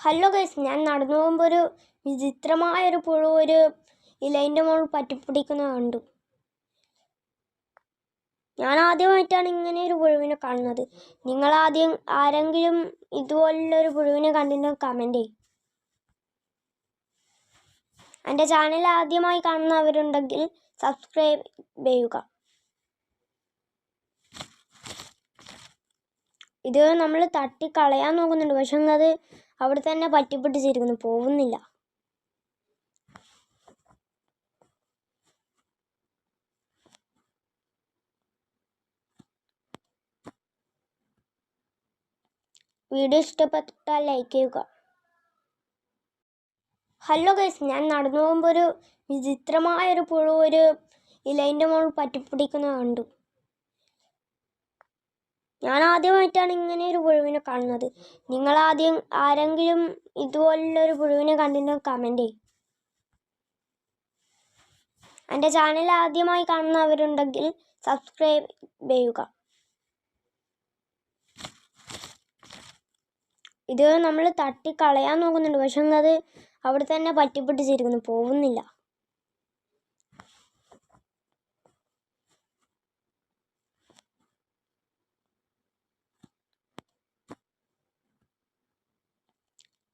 Hello guys, ഞാൻ നടന്നു പോകുമ്പോൾ ഒരു വിചിത്രമായൊരു പുഴു ഒരു ഇലയിൻ്റെ മുകളിൽ പറ്റിപ്പിടിക്കുന്നത് കണ്ടു. ഞാൻ ആദ്യമായിട്ടാണ് ഇങ്ങനെ ഒരു പുഴുവിനെ കാണുന്നത്. നിങ്ങൾ ആരെങ്കിലും ഇതുപോലുള്ളൊരു പുഴുവിനെ കണ്ടിട്ടുണ്ടെങ്കിൽ കമൻറ്റ് ചെയ്യും. എൻ്റെ ചാനൽ ആദ്യമായി കാണുന്നവരുണ്ടെങ്കിൽ സബ്സ്ക്രൈബ് ചെയ്യുക. ഇത് നമ്മൾ തട്ടിക്കളയാൻ നോക്കുന്നുണ്ട്, പക്ഷെ അത് അവിടെ തന്നെ പറ്റിപ്പിടിച്ചിരിക്കുന്നു, പോകുന്നില്ല. വീഡിയോ ഇഷ്ടപ്പെട്ടാൽ ലൈക്ക് ചെയ്യുക. ഹലോ ഗൈസ്, ഞാൻ നടന്നു പോകുമ്പോൾ ഒരു വിചിത്രമായൊരു പുഴു ഒരു ഇലയിൻ്റെ മുകളിൽ പറ്റിപ്പിടിക്കുന്നത് കണ്ടു. ഞാൻ ആദ്യമായിട്ടാണ് ഇങ്ങനെ ഒരു പുഴുവിനെ കാണുന്നത്. നിങ്ങൾ ആരെങ്കിലും ഇതുപോലുള്ളൊരു പുഴുവിനെ കണ്ടിട്ടുണ്ടെങ്കിൽ കമൻറ്റ് ചെയ്യും. എൻ്റെ ചാനൽ ആദ്യമായി കാണുന്നവരുണ്ടെങ്കിൽ സബ്സ്ക്രൈബ് ചെയ്യുക. ഇത് നമ്മൾ തട്ടിക്കളയാൻ നോക്കുന്നുണ്ട്, പക്ഷെ അത് അവിടെ തന്നെ പറ്റിപ്പിടിച്ചിരിക്കുന്നു, പോകുന്നില്ല.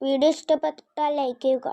വീഡിയോ ഇഷ്ടപ്പെട്ടാൽ ലൈക്ക് ചെയ്യുക.